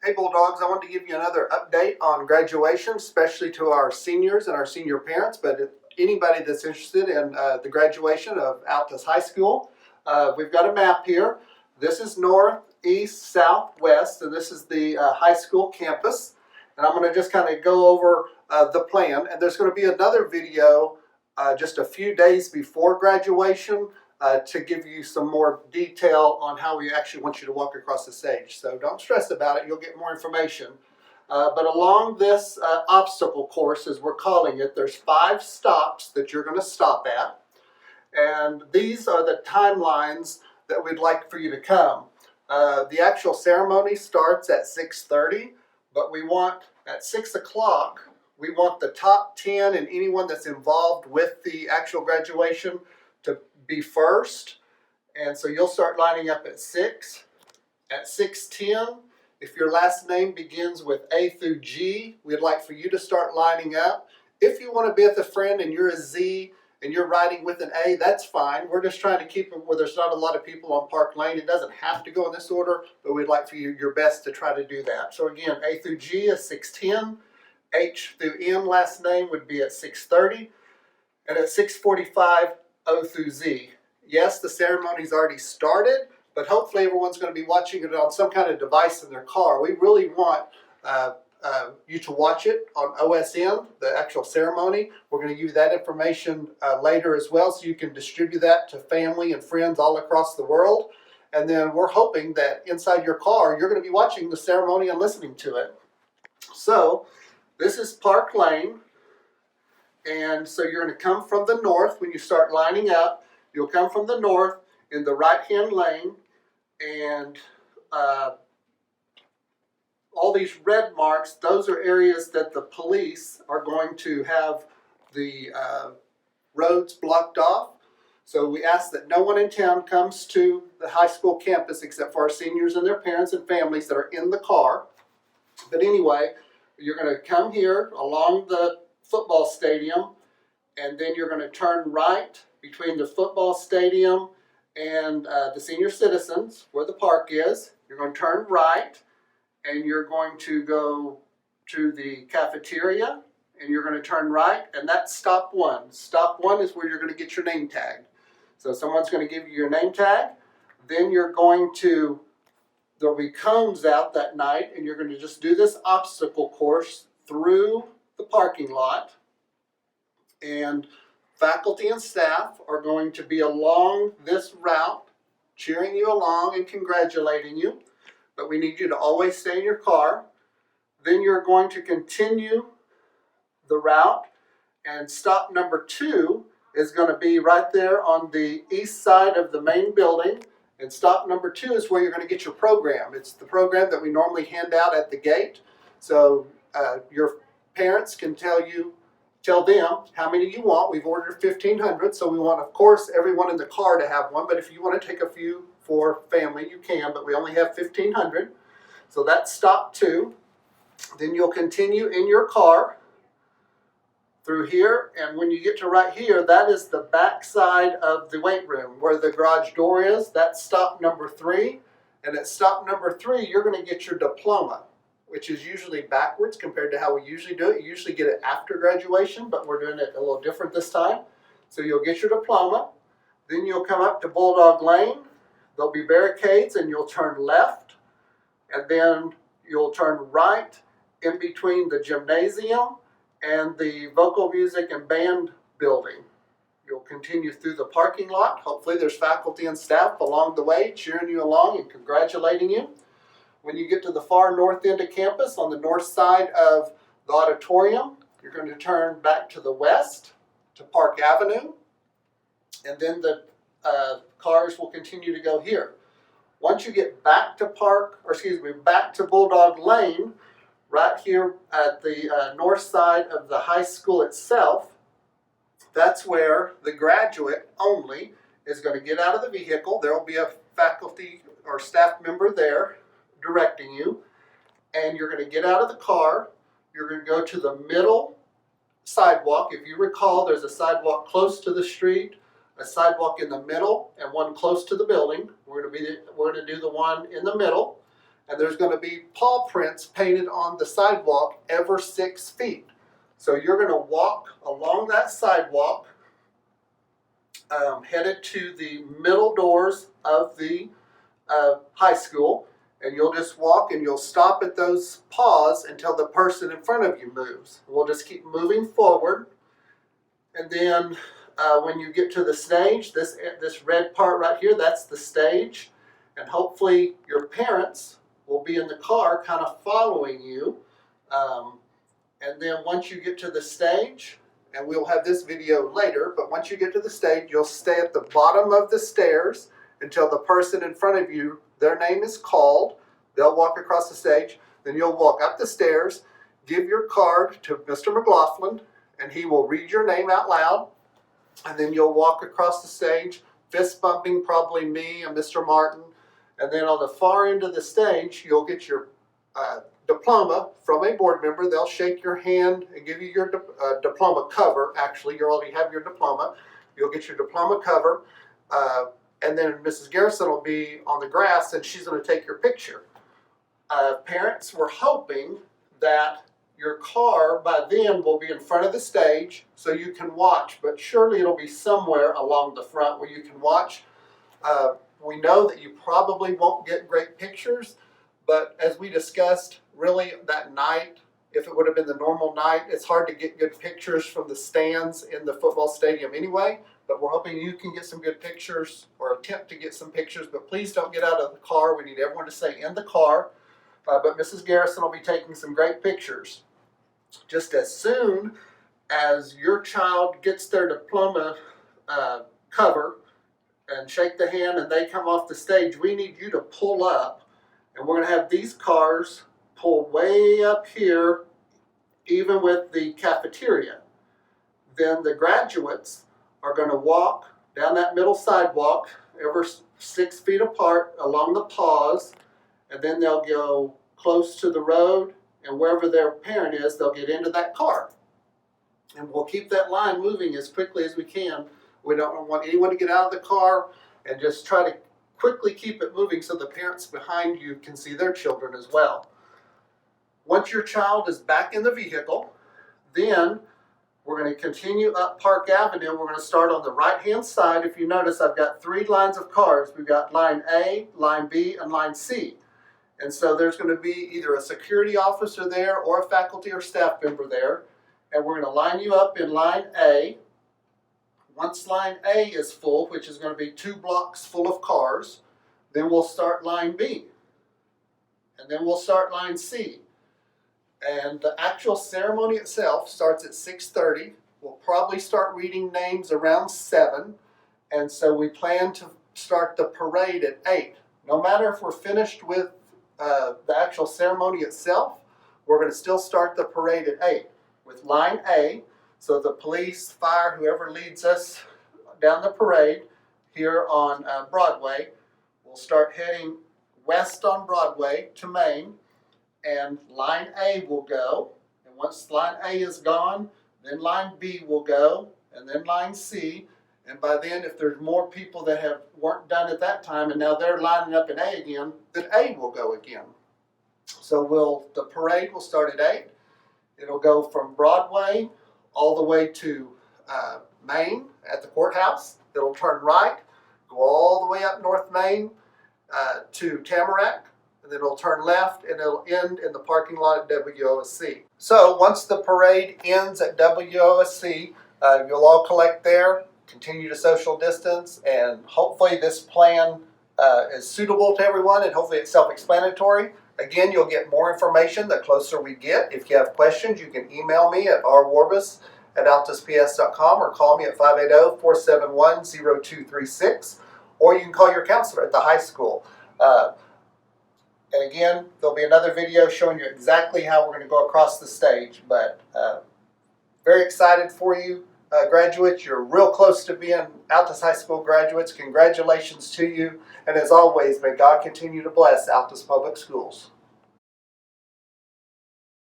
Hey Bulldogs, I wanted to give you another update on graduation, especially to our seniors and our senior parents, but anybody that's interested in the graduation of Altus High School. We've got a map here. This is north, east, south, west, and this is the high school campus. And I'm going to just kind of go over the plan, and there's going to be another video just a few days before graduation to give you some more detail on how we actually want you to walk across the stage. So don't stress about it, you'll get more information. But along this obstacle course, as we're calling it, there's 5 stops that you're going to stop at. And these are the timelines that we'd like for you to come. The actual ceremony starts at 6:30, but we want at 6 o'clock, we want the top 10 and anyone that's involved with the actual graduation to be first. And so you'll start lining up at 6. At 6:10, if your last name begins with A through G, we'd like for you to start lining up. If you want to be with a friend and you're a Z and you're riding with an A, that's fine. We're just trying to keep it where there's not a lot of people on Park Lane. It doesn't have to go in this order, but we'd like for you your best to try to do that. So again, A through G is 6:10. H through M last name would be at 6:30. And at 6:45, O through Z. Yes, the ceremony's already started, but hopefully everyone's going to be watching it on some kind of device in their car. We really want you to watch it on OSN, the actual ceremony. We're going to give you that information later as well, so you can distribute that to family and friends all across the world. And then we're hoping that inside your car, you're going to be watching the ceremony and listening to it. So this is Park Lane. And so you're going to come from the north when you start lining up. You'll come from the north in the right-hand lane, and all these red marks, those are areas that the police are going to have the roads blocked off. So we ask that no one in town comes to the high school campus except for our seniors and their parents and families that are in the car. But anyway, you're going to come here along the football stadium, and then you're going to turn right between the football stadium and the senior citizens where the park is. You're going to turn right, and you're going to go to the cafeteria, and you're going to turn right, and that's stop 1. Stop 1 is where you're going to get your name tag. So someone's going to give you your name tag. Then you're going to, there'll be cones out that night, and you're going to just do this obstacle course through the parking lot, and faculty and staff are going to be along this route cheering you along and congratulating you, but we need you to always stay in your car. Then you're going to continue the route, and stop number 2 is going to be right there on the east side of the main building, and stop number 2 is where you're going to get your program. It's the program that we normally hand out at the gate, so your parents can tell them how many you want. We've ordered 1,500, so we want, of course, everyone in the car to have one, but if you want to take a few for family, you can, but we only have 1,500. So that's stop 2. Then you'll continue in your car through here, and when you get to right here, that is the back side of the weight room where the garage door is. That's stop number 3. And at stop number 3, you're going to get your diploma, which is usually backwards compared to how we usually do it. You usually get it after graduation, but we're doing it a little different this time. So you'll get your diploma. Then you'll come up to Bulldog Lane. There'll be barricades, and you'll turn left. And then you'll turn right in between the gymnasium and the vocal music and band building. You'll continue through the parking lot. Hopefully there's faculty and staff along the way cheering you along and congratulating you. When you get to the far north end of campus, on the north side of the auditorium, you're going to turn back to the west to Park Avenue, and then the cars will continue to go here. Once you get back to back to Bulldog Lane, right here at the north side of the high school itself, that's where the graduate only is going to get out of the vehicle. There will be a faculty or staff member there directing you, and you're going to get out of the car. You're going to go to the middle sidewalk. If you recall, there's a sidewalk close to the street, a sidewalk in the middle, and one close to the building. We're going to do the one in the middle, and there's going to be paw prints painted on the sidewalk every 6 feet. So you're going to walk along that sidewalk, headed to the middle doors of the high school, and you'll just walk and you'll stop at those paws until the person in front of you moves. We'll just keep moving forward, and then when you get to the stage, this red part right here, that's the stage, and hopefully your parents will be in the car kind of following you. And then once you get to the stage, and we'll have this video later, but once you get to the stage, you'll stay at the bottom of the stairs until the person in front of you, their name is called. They'll walk across the stage. Then you'll walk up the stairs, give your card to Mr. McLaughlin, and he will read your name out loud. And then you'll walk across the stage, fist bumping probably me and Mr. Martin. And then on the far end of the stage, you'll get your diploma from a board member. They'll shake your hand and give you your diploma cover. Actually, you already have your diploma. You'll get your diploma cover. And then Mrs. Garrison will be on the grass, and she's going to take your picture. Parents were hoping that your car by then will be in front of the stage so you can watch, but surely it'll be somewhere along the front where you can watch. We know that you probably won't get great pictures, but as we discussed, really that night, if it would have been the normal night, it's hard to get good pictures from the stands in the football stadium anyway, but we're hoping you can get some good pictures or attempt to get some pictures, but please don't get out of the car. We need everyone to stay in the car, but Mrs. Garrison will be taking some great pictures. Just as soon as your child gets their diploma cover and shake the hand and they come off the stage, we need you to pull up, and we're going to have these cars pulled way up here, even with the cafeteria. Then the graduates are going to walk down that middle sidewalk every 6 feet apart along the paws, and then they'll go close to the road, and wherever their parent is, they'll get into that car. And we'll keep that line moving as quickly as we can. We don't want anyone to get out of the car, and just try to quickly keep it moving so the parents behind you can see their children as well. Once your child is back in the vehicle, then we're going to continue up Park Avenue. We're going to start on the right-hand side. If you notice, I've got 3 lines of cars. We've got line A, line B, and line C. And so there's going to be either a security officer there or a faculty or staff member there. And we're going to line you up in line A. Once line A is full, which is going to be 2 blocks full of cars, then we'll start line B. And then we'll start line C. And the actual ceremony itself starts at 6:30. We'll probably start reading names around 7. And so we plan to start the parade at 8. No matter if we're finished with the actual ceremony itself, we're going to still start the parade at 8 with line A. So the police, fire, whoever leads us down the parade here on Broadway, will start heading west on Broadway to Main, and line A will go. And once line A is gone, then line B will go, and then line C. And by then, if there's more people that weren't done at that time, and now they're lining up in A again, then A will go again. So the parade will start at 8. It'll go from Broadway all the way to Main at the courthouse. It'll turn right, go all the way up North Main to Tamarack, and then it'll turn left, and it'll end in the parking lot at WOSC. So once the parade ends at WOSC, you'll all collect there, continue to social distance, and hopefully this plan is suitable to everyone, and hopefully it's self-explanatory. Again, you'll get more information the closer we get. If you have questions, you can email me at rwarbus@altusps.com or call me at 580-471-0236, or you can call your counselor at the high school. And again, there'll be another video showing you exactly how we're going to go across the stage. But very excited for you, graduates. You're real close to being Altus High School graduates. Congratulations to you. And as always, may God continue to bless Altus Public Schools.